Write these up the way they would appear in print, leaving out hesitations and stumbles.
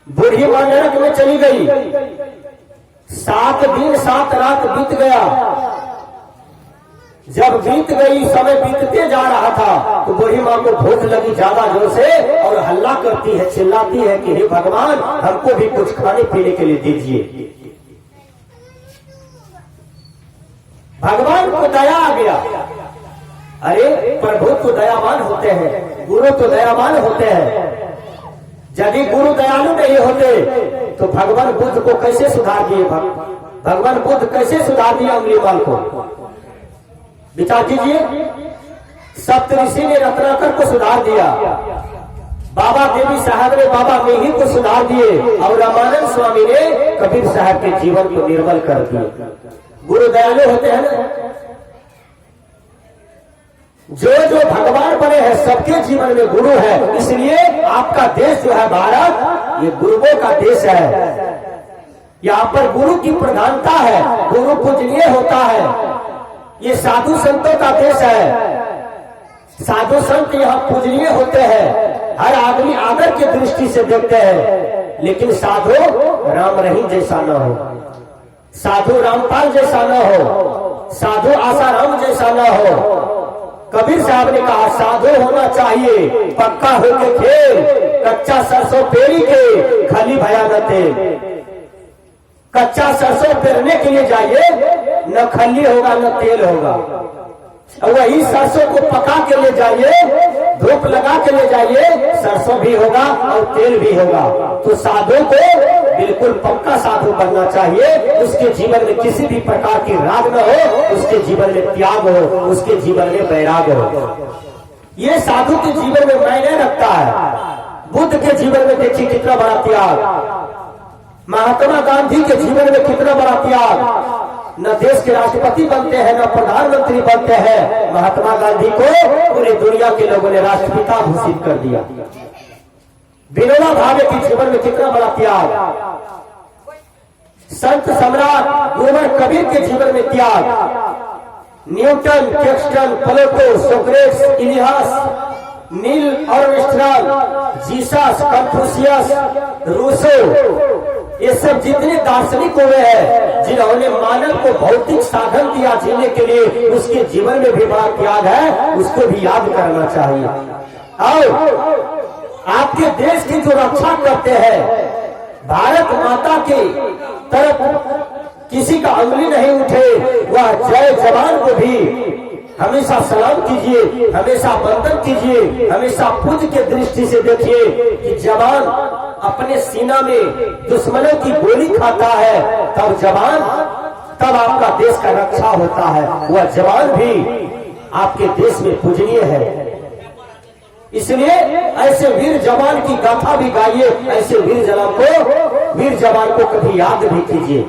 बूढ़ी मां नरक में चली गई। 7 दिन 7 रात बीत गया। जब बीत गई, समय बीतते जा रहा था, तो बूढ़ी मां को भूख लगी ज्यादा जोर से और हल्ला करती है, चिल्लाती है कि हे भगवान, हमको भी कुछ खाने पीने के लिए दीजिए। भगवान को दया आ गया। अरे प्रभु तो दयावान होते हैं, गुरु तो दयावान होते हैं। यदि गुरु दयालु नहीं होते तो भगवान बुद्ध को कैसे सुधार दिए? भगवान बुद्ध कैसे सुधार दिए अंगुलीमाल को? विचार कीजिए। सप्तऋषि ने रत्नाकर को सुधार दिया, बाबा देवी साहब ने बाबा मेही को सुधार दिए, और रामानंद स्वामी ने कबीर साहब के जीवन को निर्मल कर दिए। गुरु दयालु होते हैं ना। जो जो भगवान बने हैं सबके जीवन में गुरु है। इसलिए आपका देश जो है भारत, ये गुरुओं का देश है। यहाँ पर गुरु की प्रधानता है, गुरु पूजनीय होता है। ये साधु संतों का देश है। साधु संत यहाँ पूजनीय होते हैं, हर आदमी आदर की दृष्टि से देखते हैं। लेकिन साधु राम रहीम जैसा न हो, साधु रामपाल जैसा न हो, साधु आसाराम जैसा न हो। कबीर साहब ने कहा साधु होना चाहिए पक्का होके खेल, कच्चा सरसों पेरी के खाली भयानते। कच्चा सरसों पेरने के लिए जाइए, न खल्ली होगा न तेल होगा। वही सरसों को पका के ले जाइए, धूप लगा के ले जाइए, सरसों भी होगा और तेल भी होगा। तो साधु को बिल्कुल पक्का साधु बनना चाहिए। उसके जीवन में किसी भी प्रकार की राग न हो, उसके जीवन में त्याग हो, उसके जीवन में वैराग हो। ये साधु के जीवन में मायने रखता है। बुद्ध के जीवन में देखिए कितना बड़ा त्याग, महात्मा गांधी के जीवन में कितना बड़ा त्याग। न देश के राष्ट्रपति बनते हैं, न प्रधानमंत्री बनते हैं। महात्मा गांधी को पूरी दुनिया के लोगों ने राष्ट्रपिता घोषित कर दिया। विनोबा भावे के जीवन में कितना बड़ा त्याग। संत सम्राट उमर कबीर के जीवन में त्याग। न्यूटन, कैक्सटन, प्लेटो, सोक्रेट्स, इलियास, Neil Armstrong, Jesus, Confucius, Rousseau, ये सब जितने दार्शनिक हुए हैं जिन्होंने मानव को भौतिक साधन दिया जीने के लिए, उसके जीवन में भी बड़ा त्याग है। उसको भी याद करना चाहिए। और आपके देश की जो रक्षा करते हैं, भारत माता के तरफ किसी का अंगुली नहीं उठे, वह जय जवान को भी हमेशा सलाम कीजिए, हमेशा वंदन कीजिए, हमेशा पूज्य के दृष्टि से देखिए कि जवान अपने सीना में दुश्मनों की गोली खाता है, तब आपका देश का रक्षा होता है। वह जवान भी आपके देश में पूजनीय है। इसलिए ऐसे वीर जवान की गाथा भी गाइए, ऐसे वीर जवान को कभी याद भी कीजिए।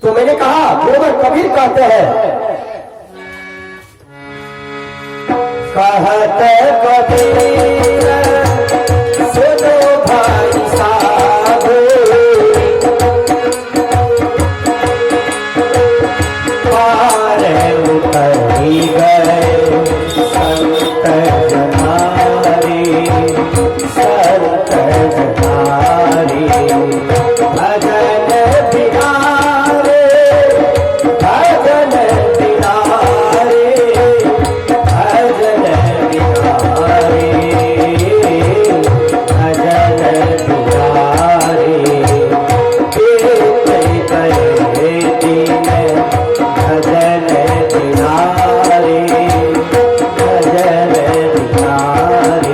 तो मैंने कहा उमर कबीर कहते हैं, कहते कबीर सुनो भाई साधो, पार उतर ही गए संत जनारी, संत जनारी। भजन बिनारे, भजन बिनारे, भजन बिनारे, भजन बिनारे। बीत गए दिन भजन बिनारे, भजन बिनारे।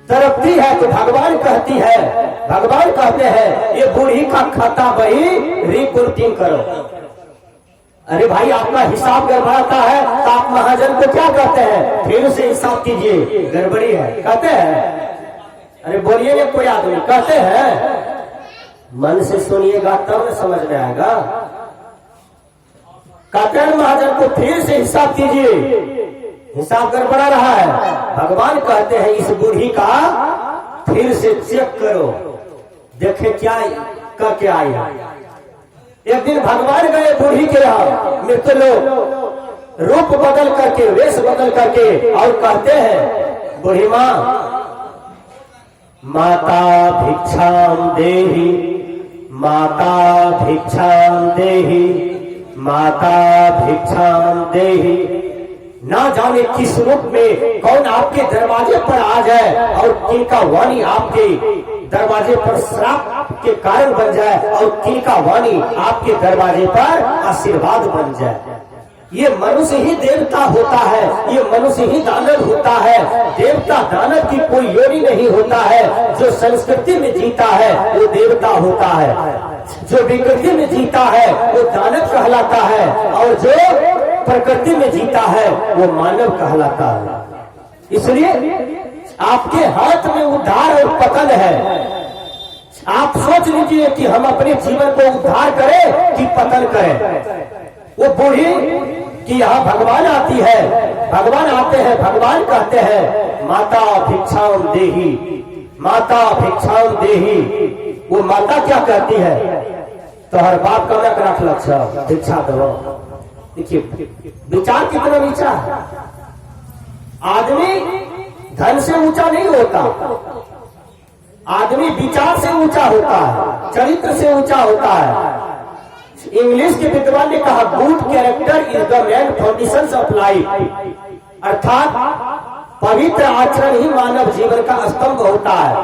तरफती है तो भगवान कहती है, भगवान कहते हैं ये बूढ़ी का खाता वही रिपोर्टिंग करो। अरे भाई, आपका हिसाब गड़बड़ाता है तो आप महाजन को क्या कहते हैं? फिर से हिसाब कीजिए, गड़बड़ी है कहते हैं। अरे बोलिए ना, कोई आदमी कहते हैं? मन से सुनिएगा तब न समझ में आएगा। कहते हैं महाजन को फिर से हिसाब कीजिए, हिसाब गड़बड़ा रहा है। भगवान कहते हैं इस बूढ़ी का फिर से चेक करो, देखे क्या आया। एक दिन भगवान गए बूढ़ी के यहाँ, मृत लोग रूप बदल करके, वेश बदल करके, और कहते हैं बूढ़ी माँ, माता भिक्षाम देहि, माता भिक्षाम देहि, माता भिक्षाम देहि। ना जाने किस रूप में कौन आपके दरवाजे पर आ जाए और किनका वाणी आपके दरवाजे पर श्राप के कारण बन जाए और किनका वाणी आपके दरवाजे पर आशीर्वाद बन जाए। ये मनुष्य ही देवता होता है, ये मनुष्य ही दानव होता है। देवता दानव की कोई योनि नहीं होता है। जो संस्कृति में जीता है वो देवता होता है, जो विकृति में जीता है वो दानव कहलाता है, और जो प्रकृति में जीता है वो मानव कहलाता है। इसलिए आपके हाथ में उद्धार और पतन है। आप सोच लीजिए कि हम अपने जीवन को उद्धार करें कि पतन करें। वो बूढ़ी कि यहाँ भगवान आती है, भगवान आते हैं, भगवान कहते हैं माता भिक्षाम देहि, माता भिक्षाम देहि। वो माता क्या कहती है? तो हर बाप का नक रख लक्ष्य भिक्षा दो। देखिए विचार कितना नीचा है। आदमी धन से ऊंचा नहीं होता, आदमी विचार से ऊंचा होता है, चरित्र से ऊंचा होता है। इंग्लिश के विद्वान ने कहा good character is the main foundation of life, अर्थात पवित्र आचरण ही मानव जीवन का स्तंभ होता है।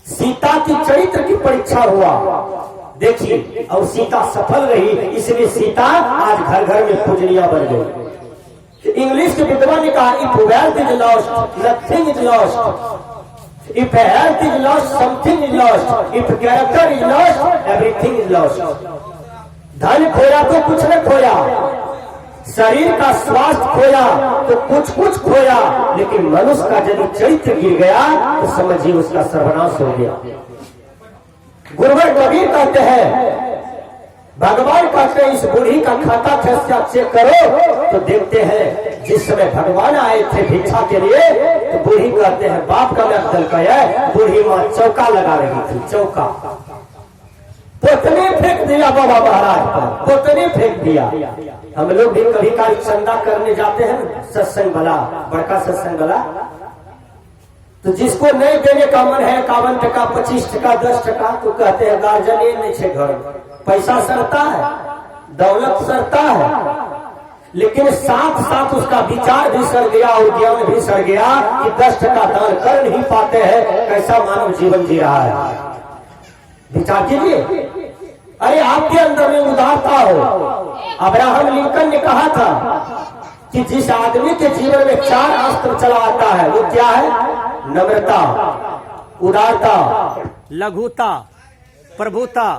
सीता की चरित्र की परीक्षा हुआ, देखिए, और सीता सफल रही, इसलिए सीता आज घर घर में पूजनीय बन गई। इंग्लिश के विद्वान ने कहा if wealth is lost nothing is lost, if health is lost something is lost, if character is lost everything is lost. धन खोया तो कुछ न खोया, शरीर का स्वास्थ्य खोया तो कुछ खोया, लेकिन मनुष्य का यदि चरित्र गिर गया तो समझिए उसका सर्वनाश हो गया। गुरुवर कबीर कहते हैं, भगवान कहते हैं इस बूढ़ी का खाता खर्चा चेक करो तो देखते हैं जिस समय भगवान आए थे भिक्षा के लिए तो बूढ़ी कहते हैं बाप का नकल गया, बूढ़ी माँ चौका लगा रही थी। चौका पोतनी फेंक दिया बाबा महाराज पर, पोतनी फेंक दिया। हम लोग भी कभी कभी चंदा करने जाते हैं सत्संग वाला, बड़का सत्संग वाला, तो जिसको नहीं देने का मन है 51 टका 25 टका 10 टका तो कहते हैं गार्जियन ये नहीं छे घर, पैसा सरता है, दौलत सरता है, लेकिन साथ साथ उसका विचार भी सर गया और ज्ञान भी सर गया कि 10 टका दान कर नहीं पाते हैं, कैसा मानव जीवन जी रहा है। विचार कीजिए। अरे आपके अंदर में उदारता हो। अब्राहम लिंकन ने कहा था कि जिस आदमी के जीवन में 4 अस्त्र चला आता है वो क्या है? नम्रता, उदारता, लघुता, प्रभुता